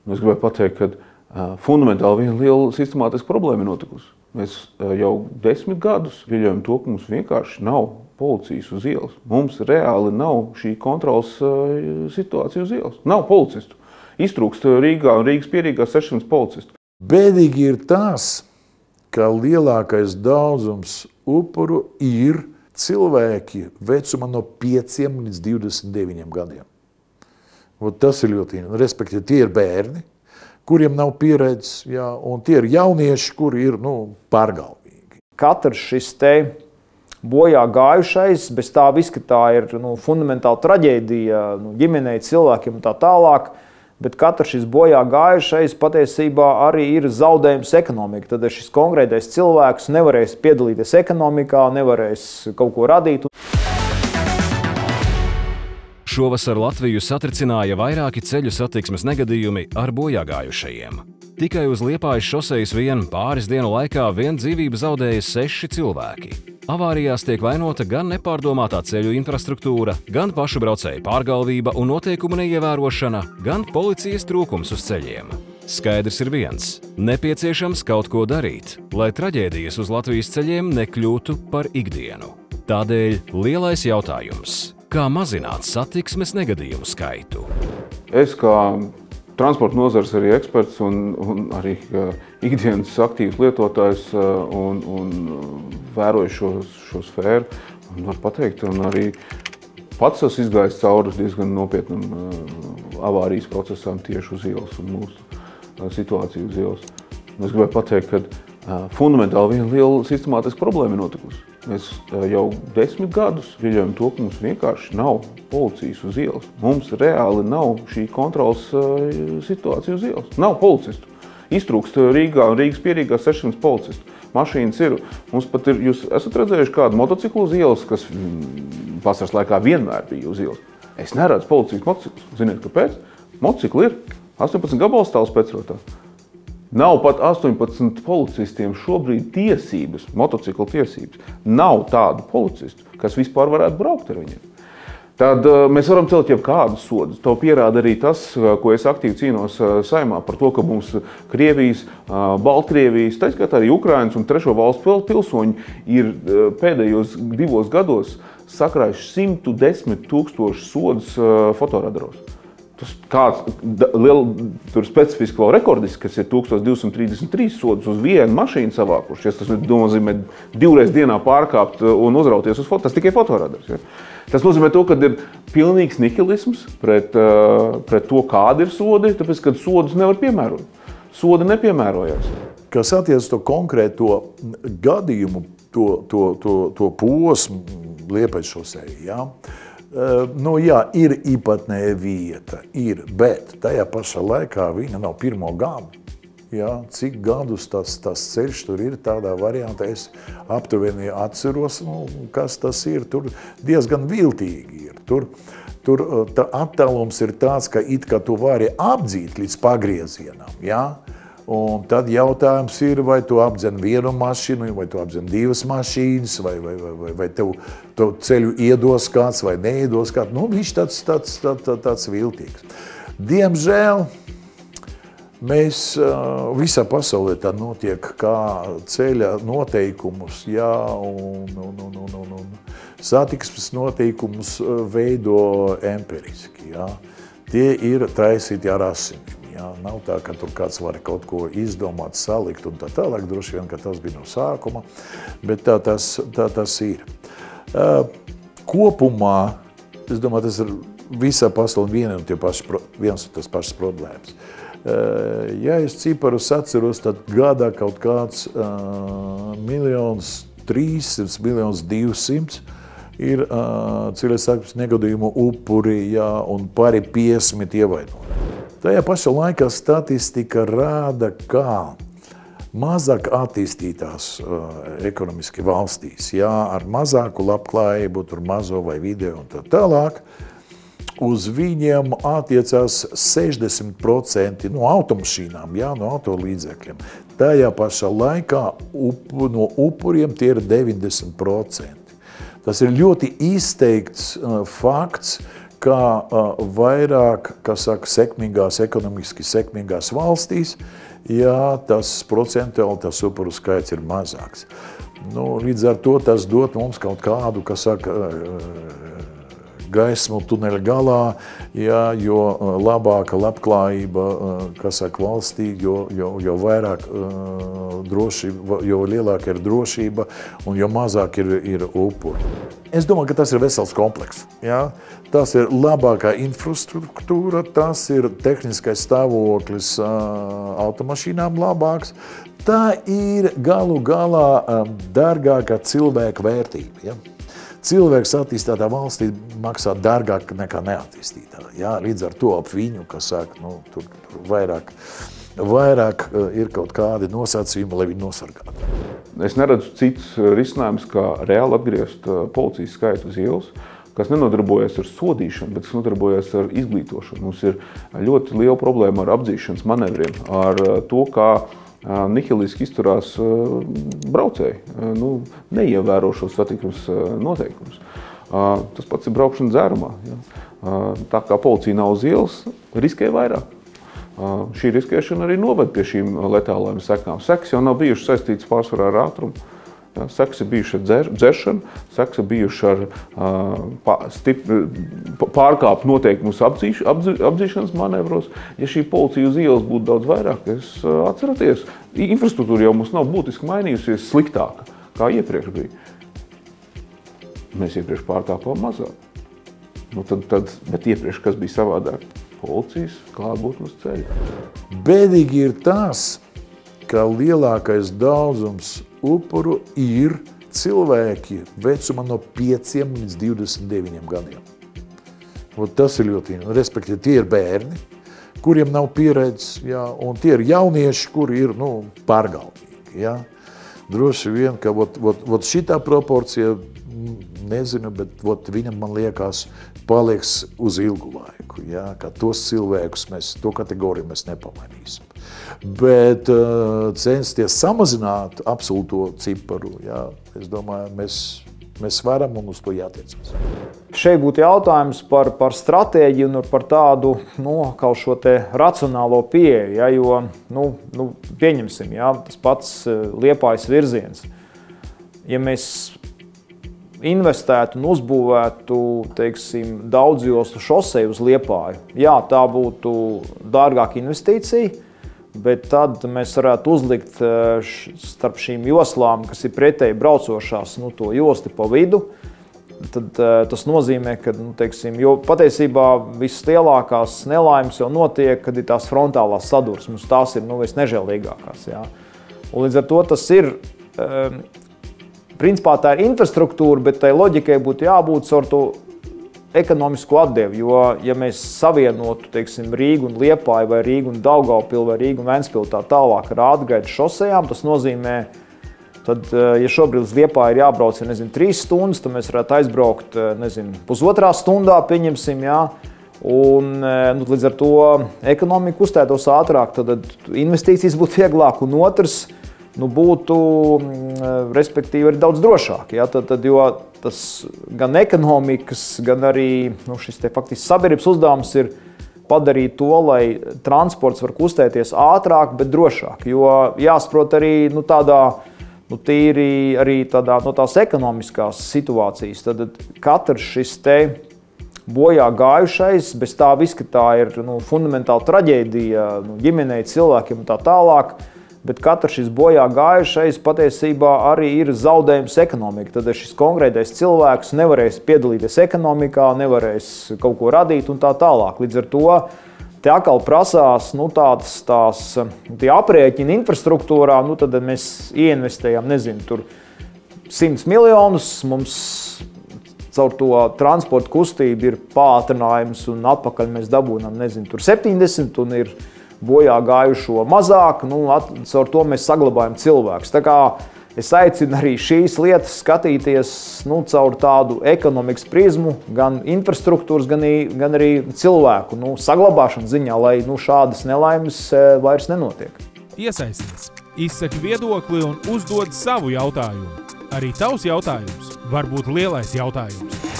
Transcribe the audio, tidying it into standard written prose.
Es gribēju pateikt, ka fundamentāli viena liela sistemātiska problēma ir notikusi. Mēs jau 10 gadus viļojam to, ka mums vienkārši nav policijas uz ielas. Mums reāli nav šī kontrolas situācija uz ielas. Nav policistu. Iztrūkst Rīgā un Rīgas pierīgā 600 policistu. Bēdīgi ir tas, ka lielākais daudzums upuru ir cilvēki vecuma no 5 līdz 29 gadiem. Tas ir ļoti interesanti. Respektīvi, tie ir bērni, kuriem nav pieredzes, un tie ir jaunieši, kuri ir pārgalvīgi. Katrs šis te bojā gājušais, bez tā viss, ka tā ir fundamentāla traģēdija ģimenei, cilvēkiem un tā tālāk, bet katrs šis bojā gājušais patiesībā arī ir zaudējums ekonomika. Tad šis konkrētais cilvēks nevarēs piedalīties ekonomikā, nevarēs kaut ko radīt. Šovasar Latviju satricināja vairāki ceļu satiksmes negadījumi ar bojāgājušajiem. Tikai uz Liepājas šosejas vien pāris dienu laikā dzīvību zaudēja 6 cilvēki. Avārijās tiek vainota gan nepārdomātā ceļu infrastruktūra, gan pašu braucēju pārgalvība un noteikumu neievērošana, gan policijas trūkums uz ceļiem. Skaidrs ir viens – nepieciešams kaut ko darīt, lai traģēdijas uz Latvijas ceļiem nekļūtu par ikdienu. Tādēļ lielais jautājums – kā mazināt satiksmes negadījumu skaitu? Es kā transporta nozares arī eksperts un arī ikdienas aktīvs lietotājs un vēroju šo sfēru, var pateikt, un arī pats esmu izgājis cauri diezgan nopietnam avārijas procesām tieši uz ielas un mūsu situāciju uz ielas. Es gribēju pateikt, ka fundamentāli viena liela sistemātiska problēma ir notikusi. Mēs jau 10 gadus viļojam to, ka mums vienkārši nav policijas uz ielas. Mums reāli nav šī kontrolas situācija uz ielas. Nav policistu. Iztrūkst Rīgā un Rīgas pierīgā 600 policistu. Mašīnas ir. Mums pat ir, jūs esat redzējuši kādu motociklu uz ielas, kas vasaras laikā vienmēr bija uz ielas. Es neredzu policijas motociklus. Ziniet, kāpēc? Motocikli ir 18 gabalstāvs pēcrotā. Nav pat 18 policistiem šobrīd tiesības, motocikla tiesības. Nav tādu policistu, kas vispār varētu braukt ar viņiem. Tad mēs varam celt jau kādus sodus. To pierāda arī tas, ko es aktīvi cīnos Saeimā par to, ka mums Krievijas, Baltkrievijas, taiskārt arī Ukrainas un trešo valstu pilsoņi ir pēdējos 2 gados sakrājuši 110 000 sodus fotoradaros. Tur specifiski vēl rekordiski, kas ir 1233 sodus uz vienu mašīnu savākuši. Tas nozīmē 2 reizes dienā pārkāpt un uzrauties uz foto. Tas tikai fotoradars. Ja? Tas nozīmē to, ka ir pilnīgs nihilisms pret to, kāda ir sodi, tāpēc, ka sodus nevar piemērot. Sodi nepiemērojas. Kas attiec to konkrēto gadījumu, to posmu Liepājas šosejā, ir īpatnēja vieta, bet tajā pašā laikā viņa nav pirmo gadu. Cik gadus tas ceļš tur ir tādā variantā, es aptuveni atceros, kas tas ir, tur diezgan viltīgi ir. Tur attālums ir tāds, ka it kā tu vari apdzīt līdz pagriezienam, un tad jautājums ir, vai tu apdzen vienu mašīnu, vai tu apdzen 2 mašīnas, vai tev ceļu iedos kāds vai neiedos kāds. Viņš tāds viltīgs. Diemžēl mēs visā pasaulē tā notiek, kā ceļa noteikumus, un satiksmes noteikumus veido empiriski. Tie ir taisīti ar asinīm. Nav tā, ka tur kāds var kaut ko izdomāt, salikt un tā tālāk. Droši vien, ka tas bija no sākuma, bet tā tas ir. Kopumā, es domāju, tas ir visā pasaulē viens un tas pašas problēmas. Ja es ciparus atceros, tad gadā kaut kāds 1 300 000, 200 000 ir ceļa satiksmes negadījumu upuri, un pāri 50 ievainoti. Tajā pašā laikā statistika rāda, ka mazāk attīstītās ekonomiski valstīs, ar mazāku labklājību, tur mazo vai video un tā tālāk, uz viņiem attiecās 60% no automašīnām, no autolīdzekļiem. Tajā pašā laikā no upuriem tie ir 90%. Tas ir ļoti izteikts fakts, kā vairāk, kas saka, ekonomiski sekmīgās valstīs, ja tas procentuāli tas upuru skaits ir mazāks. Nu, līdz ar to tas dot mums kaut kādu, kas saka, gaismu tuneļa galā, ja, jo labāka labklājība, kas saka, valstī, jo vairāk drošība, jo lielāka ir drošība un jo mazāk ir upuri. Es domāju, ka tas ir vesels komplekss. Ja? Tas ir labākā infrastruktūra, tas ir tehniskais stāvoklis automašīnām labāks. Tā ir galu galā dārgākā cilvēka vērtība. Ja? Cilvēks attīstītā valstī maksā dārgāk nekā neattīstītā. Ja? Līdz ar to ap viņu, kas saka, nu, tur vairāk ir kaut kādi nosacījumi, lai viņi nosargātu. Es neredzu citus risinājumus, kā reāli atgriezt policijas skaitu uz ielas, kas nenodarbojas ar sodīšanu, bet kas nodarbojas ar izglītošanu. Mums ir ļoti liela problēma ar apdzīšanas manevriem, ar to, kā nihiliski izturās braucēji, neievēro šos satiksmes noteikumus. Tas pats ir braukšana dzērumā. Ja? Tā kā policija nav uz ielas, riskē vairāk. Šī riskēšana arī noved pie šīm letālajām sekām. Sekas jau nav bijušas saistītas pārsvarā ar ātrumu. Ja? Sekas ir bijušas ar dzeršanu, sekas ir bijušas ar pārkāpt noteikumus apdzīšanas manevros. Ja šī policija uz ielas būtu daudz vairāk, atceraties, infrastruktūra jau mums nav būtiski mainījusies sliktāka, kā iepriekš bija. Mēs iepriekš pārkāpām mazāk. Bet iepriekš, kas bija savādāk? Policijas klātbūtne uz ceļa. Bēdīgi ir tas, ka lielākais daudzums upuru ir cilvēki vecumā no 5 līdz 29 gadiem. Tas ir ļoti interesanti. Respektīvi, tie ir bērni, kuriem nav pieredzes, ja, un tie ir jaunieši, kuri ir pārgalvīgi. Ja. Droši vien, ka šitā proporcija, nezinu, bet viņam, man liekas, palieks uz ilgu laiku. Ja, ka tos cilvēkus, to kategoriju mēs nepamainīsim. Bet censties samazināt absolūto ciparu, ja, es domāju, mēs varam un uz to jātiecas. Šeit būtu jautājums par stratēģiju un par tādu kā šo te racionālo pieeju, ja, jo pieņemsim, ja, tas pats Liepājas virziens. Ja mēs investētu un uzbūvētu, teiksim, daudzjoslu šoseju uz Liepāju, jā, tā būtu dārgāka investīcija, bet tad mēs varētu uzlikt starp šīm joslām, kas ir pretēji braucošās, to josti pa vidu. Tad tas nozīmē, ka, teiksim, jo patiesībā visas lielākās nelaimes jau notiek, kad ir tās frontālās sadursmes, tās ir visnežēlīgākās. Jā. Un līdz ar to tas ir, principā tā ir infrastruktūra, bet tai loģikai būtu jābūt caur to ekonomisko atdevi, jo, ja mēs savienotu, teiksim, Rīgu un Liepāju vai Rīgu un Daugavpilu vai Rīgu un Ventspili tā tālāk ar ātrgaitas šosejām, tas nozīmē, tad, ja šobrīd uz Liepāju ir jābrauc, 3 stundas, tad mēs varētu aizbraukt, 1,5 stundā, pieņemsim, jā, un līdz ar to ekonomika kustētos ātrāk, tad investīcijas būtu vieglāk, un otrs, būtu, respektīvi, arī daudz drošāk, ja? Jo tas gan ekonomikas, gan arī šis te faktiski sabiedrības uzdevums ir padarīt to, lai transports var kustēties ātrāk, bet drošāk, jo jāsaprot arī tādā, tīri arī tādā, no tās ekonomiskās situācijas, tad katrs šis te bojā gājušais, bez tā viss, ka tā ir fundamentāla traģēdija ģimenei, cilvēkiem un tā tālāk, bet katrs šis bojā gājušais patiesībā arī ir zaudējums ekonomika. Tad šis konkrētais cilvēks nevarēs piedalīties ekonomikā, nevarēs kaut ko radīt un tā tālāk. Līdz ar to te atkal prasās tie aprēķini infrastruktūrā, tad mēs ieinvestējam, tur 100 miljonus, mums caur to transporta kustību ir pātrinājums un atpakaļ mēs dabūnam, tur 70 un ir bojā gājušo mazāk, caur to mēs saglabājam cilvēkus. Tā kā es aicinu arī šīs lietas skatīties caur tādu ekonomikas prizmu, gan infrastruktūras, gan arī cilvēku saglabāšanas ziņā, lai šādas nelaimes vairs nenotiek. Iesaisties, izsaki viedokli un uzdod savu jautājumu. Arī tavs jautājums var būt lielais jautājums.